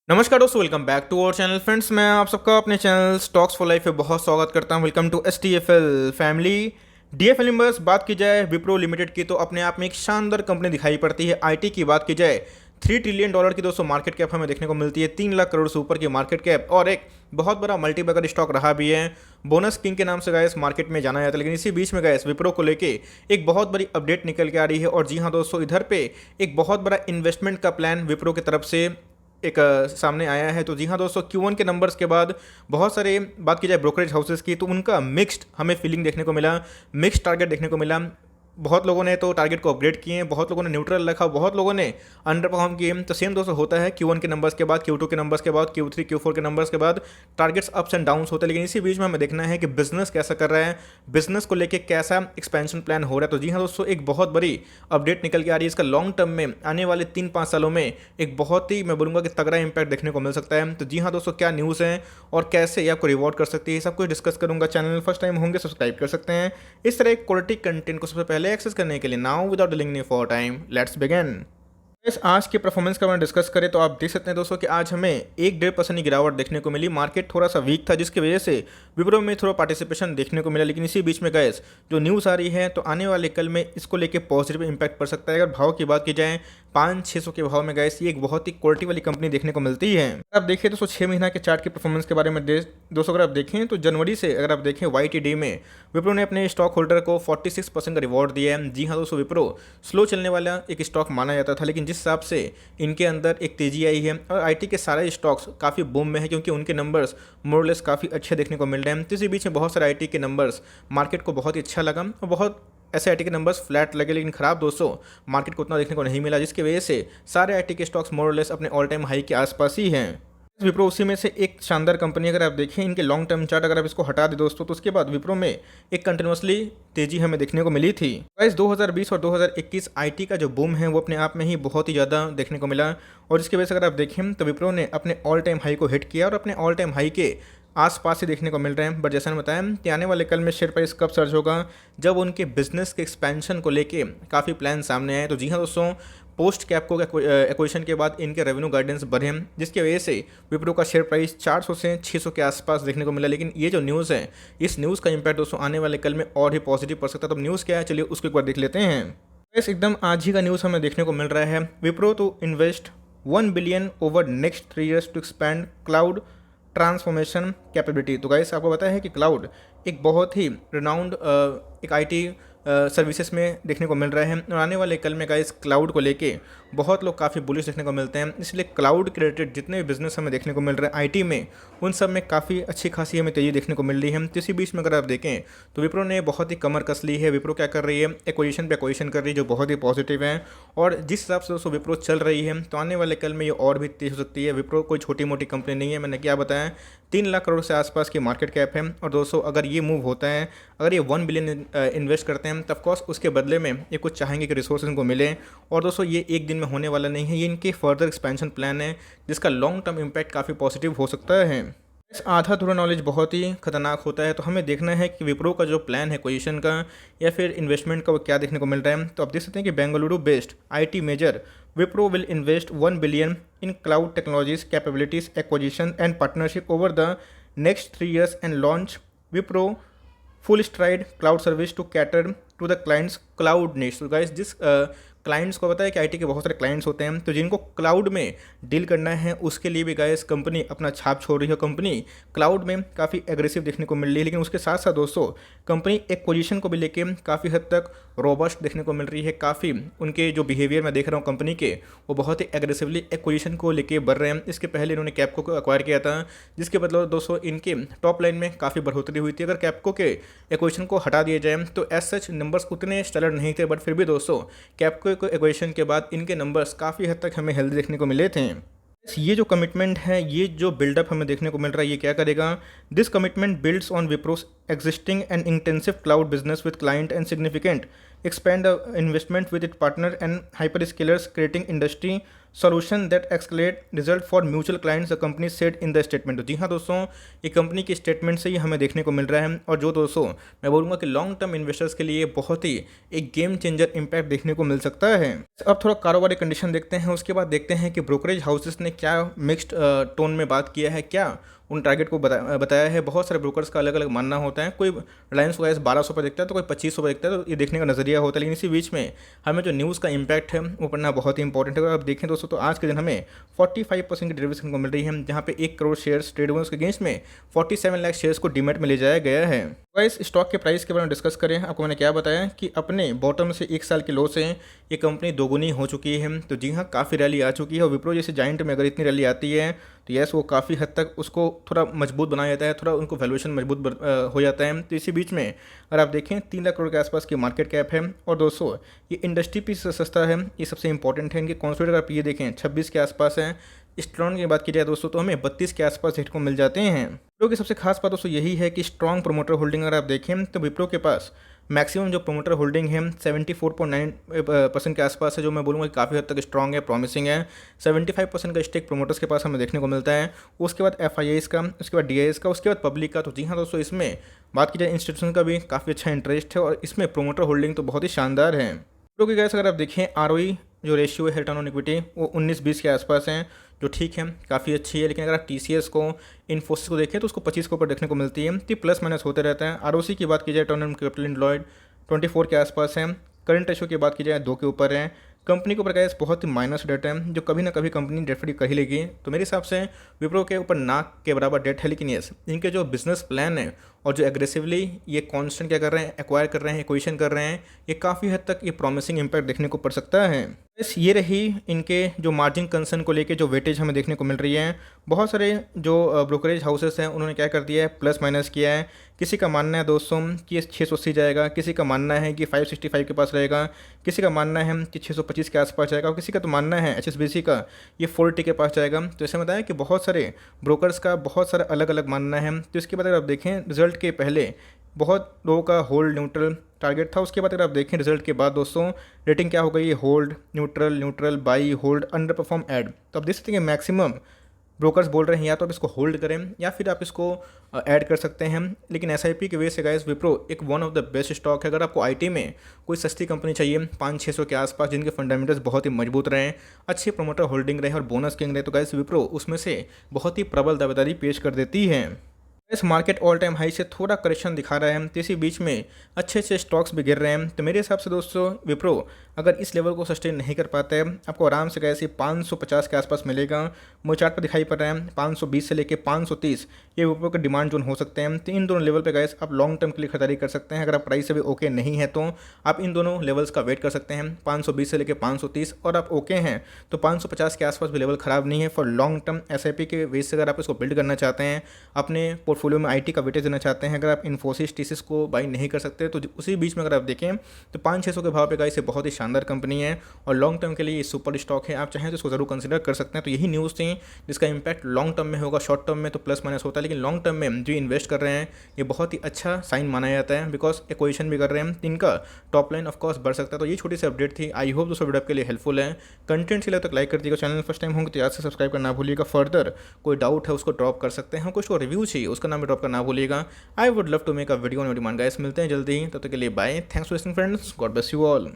नमस्कार दोस्तों, welcome back to our channel. Friends, मैं आप सबका अपने चैनल स्टॉक्स फॉर लाइफ पे बहुत स्वागत करता हूं। Welcome to STFL family. DFL members, बात की जाए विप्रो लिमिटेड की तो अपने आप में एक शानदार कंपनी दिखाई पड़ती है। IT की बात की जाए $3 ट्रिलियन की दोस्तों मार्केट कैप हमें देखने को मिलती है। 3 लाख करोड़ से ऊपर की मार्केट कैप और एक बहुत बड़ा मल्टीबैगर स्टॉक रहा भी है। बोनस किंग के नाम से गाइस मार्केट में जाना जाता है। लेकिन इसी बीच में गाइस विप्रो को लेके एक बहुत बड़ी अपडेट निकल के आ रही है। और जी हाँ दोस्तों, इधर पे एक बहुत बड़ा इन्वेस्टमेंट का प्लान विप्रो की तरफ से एक सामने आया है। तो जी हाँ दोस्तों, Q1 के नंबर्स के बाद बहुत सारे बात की जाए ब्रोकरेज हाउसेस की तो उनका मिक्स्ड हमें फीलिंग देखने को मिला, मिक्स्ड टारगेट देखने को मिला। बहुत लोगों ने तो टारगेट को अपग्रेड किए हैं, बहुत लोगों ने न्यूट्रल रखा, बहुत लोगों ने अंडर परफॉर्म किए। तो सेम दोस्तों होता है Q1 के नंबर्स के बाद, Q2 के नंबर्स के बाद, Q3 Q4 के नंबर्स के बाद टारगेट्स अप्स एंड डाउन्स होते हैं। लेकिन इसी बीच में हमें देखना है कि बिजनेस कैसा कर रहा है, बिजनेस को लेके कैसा एक्सपेंशन प्लान हो रहा है। तो जी हाँ दोस्तों, एक बहुत बड़ी अपडेट निकल के आ रही है। इसका लॉन्ग टर्म में आने वाले 3-5 सालों में एक बहुत ही, मैं बोलूँगा कि तगड़ा इंपैक्ट देखने को मिल सकता है। तो जी हाँ दोस्तों, क्या न्यूज़ है और कैसे ये आपको रिवॉर्ड कर सकती है, सब कुछ डिस्कस करूंगा। चैनल फर्स्ट टाइम होंगे सब्सक्राइब कर सकते हैं। इस तरह क्वालिटी कंटेंट को सबसे पहले एक्सेस करने के लिए now without delaying any for time let's begin. आज के परफॉर्मेंस का मैं डिस्कस करें तो आप देख सकते हैं दोस्तों कि आज हमें 1-1.5% की गिरावट देखने को मिली। मार्केट थोड़ा सा वीक था जिसकी वजह से विप्रो में थोड़ा पार्टिसिपेशन देखने को मिला। लेकिन इसी बीच में गैस जो न्यूज़ आ रही है तो आने वाले कल में इसको लेके पॉजिटिव इंपैक्ट पड़ सकता है। अगर भाव की बात की जाए 500-600 के भाव में गैस ये एक बहुत ही क्वालिटी वाली कंपनी देखने को मिलती है। अब देखिए दोस्तों 6 महीना के चार्ट के परफॉर्मेंस के बारे में दोस्तों अगर आप देखें तो जनवरी से अगर आप देखें YTD में विप्रो ने अपने स्टॉक होल्डर को 46% का रिवॉर्ड दिया है। जी हाँ दोस्तों, विप्रो स्लो चलने वाला एक स्टॉक माना जाता था, लेकिन जिस हिसाब से इनके अंदर एक तेजी आई है और IT के सारे स्टॉक्स काफ़ी बूम में है क्योंकि उनके नंबर्स मोरलेस काफ़ी अच्छे देखने को मिल रहे हैं। तो इसी बीच में बहुत सारे IT के नंबर्स मार्केट को बहुत ही अच्छा लगा और बहुत ऐसे IT के नंबर्स फ्लैट लगे, लेकिन खराब दोस्तों मार्केट को उतना देखने को नहीं मिला, जिसकी वजह से सारे IT के स्टॉक्स मोरलेस अपने ऑल टाइम हाई के आसपास ही हैं। विप्रो उसी में से एक शानदार कंपनी। अगर आप देखें इनके लॉन्ग टर्म चार्ट अगर आप इसको हटा दें दोस्तों तो उसके बाद विप्रो में एक कंटिन्यूसली तेजी हमें देखने को मिली थी। गाइस 2020 और 2021 IT का जो बूम है वो अपने आप में ही बहुत ही ज़्यादा देखने को मिला और इसकी वजह से अगर आप देखें तो विप्रो ने अपने ऑल टाइम हाई को हिट किया और अपने ऑल टाइम हाई के आसपास ही देखने को मिल रहे हैं। बट जैसा मैंने बताया कि आने वाले कल में शेयर प्राइस कब सर्ज होगा, जब उनके बिजनेस के एक्सपेंशन को लेके काफ़ी प्लान सामने आए। तो जी हाँ दोस्तों, पोस्ट कैपको एक्विजिशन के बाद इनके रेवेन्यू गाइडेंस बढ़े जिसकी वजह से विप्रो का शेयर प्राइस 400 से 600 के आसपास देखने को मिला। लेकिन ये जो न्यूज़ है, इस न्यूज़ का इंपैक्ट दोस्तों आने वाले कल में और ही पॉजिटिव पड़ सकता है। तो न्यूज़ क्या है, चलिए उसको एक बार देख लेते हैं। बस एकदम आज ही का न्यूज़ हमें देखने को मिल रहा है। Wipro to invest 1 billion over next 3 years to expand cloud transformation capability. तो गाइस आपको पता है कि क्लाउड एक बहुत ही रिनाउंड एक IT सर्विसेज में देखने को मिल रहा है और आने वाले कल में गाइस क्लाउड को लेके बहुत लोग काफ़ी बुलिश देखने को मिलते हैं। इसलिए क्लाउड के रिलेटेड जितने भी बिजनेस हमें देखने को मिल रहे हैं IT में, उन सब में काफ़ी अच्छी खासी हमें तेज़ी देखने को मिल रही है। तो इसी बीच में अगर आप देखें तो विप्रो ने बहुत ही कमर कस ली है। विप्रो क्या कर रही है, एक्विजिशन पे एक्विजिशन कर रही है जो बहुत ही पॉजिटिव है। और जिस हिसाब से दोस्तों विप्रो चल रही है तो आने वाले कल में ये और भी तेज हो सकती है। विप्रो कोई छोटी मोटी कंपनी नहीं है, मैंने क्या बताया 3 लाख करोड़ से आसपास की मार्केट कैप है। और दोस्तों अगर ये मूव होता है, अगर ये 1 बिलियन इन्वेस्ट करते हैं, तब कोर्स उसके बदले में ये कुछ चाहेंगे कि रिसोर्स इनको मिले। और दोस्तों ये एक दिन में होने वाला नहीं है, ये इनके फर्दर एक्सपेंशन प्लान है जिसका लॉन्ग टर्म इम्पैक्ट काफ़ी पॉजिटिव हो सकता है। इस आधा अधूरा नॉलेज बहुत ही खतरनाक होता है। तो हमें देखना है कि विप्रो का जो प्लान है एक्विजिशन का या फिर इन्वेस्टमेंट का वो क्या देखने को मिल रहा है। तो आप देख सकते हैं कि Bengaluru based IT major Wipro will invest 1 billion in cloud technologies capabilities acquisition and partnership over the next 3 years and launch Wipro full stride cloud service to cater to the clients cloud needs. तो गाइस जिस clients को पता है कि IT के बहुत सारे clients होते हैं, तो जिनको क्लाउड में डील करना है उसके लिए भी गाइस कंपनी अपना छाप छोड़ रही है। कंपनी क्लाउड में काफ़ी एग्रेसिव देखने को मिल रही है। लेकिन उसके साथ साथ दोस्तों कंपनी एक पोजीशन को भी लेके काफ़ी हद तक रोबस्ट देखने को मिल रही है। काफ़ी उनके जो बिहेवियर मैं देख रहा हूँ कंपनी के, वो बहुत ही एग्रेसिवली एक पोजीशन को लेके बढ़ रहे हैं। इसके पहले इन्होंने कैपको को एक्वायर किया था, जिसके बदले दोस्तों इनके टॉप लाइन में काफ़ी बढ़ोतरी हुई थी। अगर कैपको के एक्विजिशन को हटा दिया जाए तो एज सच नंबर्स उतने स्टेलर नहीं थे, बट फिर भी दोस्तों कैपको को एक्विजिशन के बाद इनके नंबर्स काफ़ी हद तक हमें हेल्दी देखने को मिले थे। ये जो कमिटमेंट है, ये जो बिल्डअप हमें देखने को मिल रहा है, ये क्या करेगा? This commitment builds on Wipro's existing and intensive cloud business with client and significant expand the investment with its partner and hyperscalers, creating industry solution that escalate result for mutual clients the company said in the statement. तो जी हाँ दोस्तों, ये company की statement से ही हमें देखने को मिल रहा है, और जो दोस्तों मैं बोलूँगा कि लॉन्ग टर्म इन्वेस्टर्स के लिए बहुत ही एक गेम चेंजर इम्पैक्ट देखने को मिल सकता है। अब थोड़ा कारोबारी कंडीशन देखते हैं, उसके बाद देखते हैं कि ब्रोकरेज हाउसेस ने क्या मिक्स्ड टोन में बात किया है, क्या उन टारगेट को बताया है। बहुत सारे ब्रोकर्स का अलग अलग मानना होता है, कोई रिलायंस वाइज 1200 पर देखता है तो कोई 2500 पर देखता है, तो ये देखने का नजरिया होता है। लेकिन इसी बीच में हमें जो न्यूज़ का इम्पैक्ट है वो पढ़ना बहुत ही इंपॉर्टेंट है। अगर आप देखें दोस्तों तो आज के दिन हमें 45% की डिलीवरी को मिल रही है, जहाँ पे 1 करोड़ शेयर्स ट्रेड हुए, उसके अगेंस्ट में 47 लाख शेयर्स को डीमैट में ले जाया गया है। गाइस, स्टॉक के प्राइस के बारे में डिस्कस करें, आपको मैंने क्या बताया कि अपने बॉटम से 1 साल के लो से ये कंपनी दोगुनी हो चुकी है। तो जी हाँ, काफ़ी रैली आ चुकी है, और विप्रो जैसे जाइंट में अगर इतनी रैली आती है तो यस, वो काफ़ी हद तक उसको थोड़ा मजबूत बनाया जाता है, थोड़ा उनको वैल्यूएशन मजबूत हो जाता है। तो इसी बीच में अगर आप देखें 3 लाख करोड़ के आसपास की मार्केट कैप है, और दोस्तों ये इंडस्ट्री पी से सस्ता है, ये सबसे इंपॉर्टेंट है। इनके कॉन्सोलिडेट अगर आप ये देखें 26 के आसपास है। स्ट्रॉन्ग की बात की जाए दोस्तों तो हमें 32 के आसपास देखने को मिल जाते हैं। विप्रो की सबसे खास बात दोस्तों यही है कि स्ट्रॉन्ग प्रोमोटर होल्डिंग अगर आप देखें तो विप्रो के पास मैक्सिमम जो प्रोमोटर होल्डिंग है 74.9% के आसपास है, जो मैं बोलूँगा कि काफ़ी हद तक स्ट्रॉन्ग है, प्रॉमिसिंग है। 75% का स्टेक प्रोमोटर्स के पास हमें देखने को मिलता है। उसके बाद FIIs का, उसके बाद DIs का, उसके बाद पब्लिक का। तो जी हाँ दोस्तों, इसमें बात की जाए इंस्टीट्यूशन का भी काफ़ी अच्छा इंटरेस्ट है, और इसमें प्रोमोटर होल्डिंग तो बहुत ही शानदार है। विप्रो की गैस अगर आप देखें ROE जो रेशियो है, रिटर्न ऑन इक्विटी, वो 19-20 के आसपास है, जो ठीक है, काफ़ी अच्छी है। लेकिन अगर आप TCS को, इन्फोसिस को देखें तो उसको 25 के ऊपर देखने को मिलती है, तो प्लस माइनस होते रहता है। ROC की बात की जाए, रिटर्न ऑन कैपिटल एम्प्लॉयड 24 के आसपास है। करंट रेशियो की बात की जाए 2 के ऊपर है। कंपनी के ऊपर गैस बहुत ही माइनस डेट है, जो कभी ना कभी कंपनी डेट फ्री कर ही लेगी। तो मेरे हिसाब से विप्रो के ऊपर नाक के बराबर डेट है, लेकिन यस, इनके जो बिजनेस प्लान है और जो एग्रेसिवली ये कॉन्स्टेंट क्या कर रहे हैं, एक्वायर कर रहे हैं, एक्विजिशन कर रहे हैं, ये काफ़ी हद तक ये प्रॉमिसिंग इम्पैक्ट देखने को पड़ सकता है। बस ये रही इनके जो मार्जिन कंसर्न को लेके जो वेटेज हमें देखने को मिल रही है। बहुत सारे जो ब्रोकरेज हाउसेस हैं उन्होंने क्या कर दिया है, प्लस माइनस किया है। किसी का मानना है दोस्तों कि ये 680 जाएगा, किसी का मानना है कि 565 के पास रहेगा, किसी का मानना है कि 625 के आसपास जाएगा, और किसी का तो मानना है HSBC का ये 40 के पास जाएगा। तो ऐसे बताया कि बहुत सारे ब्रोकर्स का बहुत सारा अलग अलग मानना है। तो इसके बाद अगर आप देखें रिजल्ट के पहले बहुत लोगों का होल्ड न्यूट्रल टारगेट था। उसके बाद अगर आप देखें रिजल्ट के बाद दोस्तों रेटिंग क्या हो गई है, hold, neutral, neutral, by, hold, under perform, add. तो आप देख सकते हैं मैक्सिमम ब्रोकर्स बोल रहे हैं या तो आप इसको होल्ड करें या फिर आप इसको ऐड कर सकते हैं। लेकिन SIP की वजह से गाइस विप्रो एक one of the best stock है। अगर आपको IT में कोई सस्ती कंपनी चाहिए 500-600 के आसपास, जिनके फंडामेंटल्स बहुत ही मजबूत रहें, अच्छी प्रोमोटर होल्डिंग रहे और बोनस किंग रहे, तो गाइस विप्रो उसमें से बहुत ही प्रबल दावेदारी पेश कर देती है। इस मार्केट ऑल टाइम हाई से थोड़ा करेक्शन दिखा रहा है, तो इसी बीच में अच्छे अच्छे स्टॉक्स भी गिर रहे हैं। तो मेरे हिसाब से दोस्तों विप्रो अगर इस लेवल को सस्टेन नहीं कर पाता है, आपको आराम से कैसे 550 के आसपास मिलेगा। मुझे चार्ट पर दिखाई पड़ रहा है 520 से लेके 530 ये विप्रो के डिमांड जोन हो सकते हैं। तो इन दोनों लेवल पे गैस आप लॉन्ग टर्म के लिए खरीदारी कर सकते हैं। अगर आप प्राइस से भी ओके नहीं है तो आप इन दोनों लेवल्स का वेट कर सकते हैं, 520 से लेके 530, और आप ओके हैं तो 550 के आसपास भी लेवल ख़राब नहीं है फॉर लॉन्ग टर्म। SIP के बेस से अगर आप इसको बिल्ड करना चाहते हैं, अपने पोर्टफोलियो में IT का वेटेज देना चाहते हैं, अगर आप इन्फोसिस TCS को बाई नहीं कर सकते तो उसी बीच में अगर आप देखें तो 500-600 के भाव पे गाइस ये बहुत ही शानदार कंपनी है और लॉन्ग टर्म के लिए ये सुपर स्टॉक है। आप चाहें तो इसको जरूर कंसिडर कर सकते हैं। तो यही न्यूज़ थी जिसका इंपैक्ट लॉन्ग टर्म में होगा, शॉर्ट टर्म में तो प्लस माइनस होता है, लेकिन लॉन्ग टर्म में जो इन्वेस्ट कर रहे हैं ये बहुत ही अच्छा साइन माना जाता है, बिकॉज एक्विजिशन भी कर रहे हैं, इनका टॉप लाइन ऑफ कोर्स बढ़ सकता है। तो ये छोटी सी अपडेट थी। आई होप दोस्तों वीडियो आपके लिए हेल्पफुल है। कंटेंट से तक लाइक कर दीजिएगा, चैनल फर्स्ट टाइम होंगे तो याद से सब्सक्राइब करना भूलिएगा। फर्दर कोई डाउट है उसको ड्रॉप कर सकते हैं, कुछ को रिव्यू चाहिए उसका नाम भी ड्रॉप करना भूलिएगा। I would love to make a video on demand guys. मिलते हैं जल्दी ही, तब तक के लिए bye. Thanks for listening friends, God bless you all.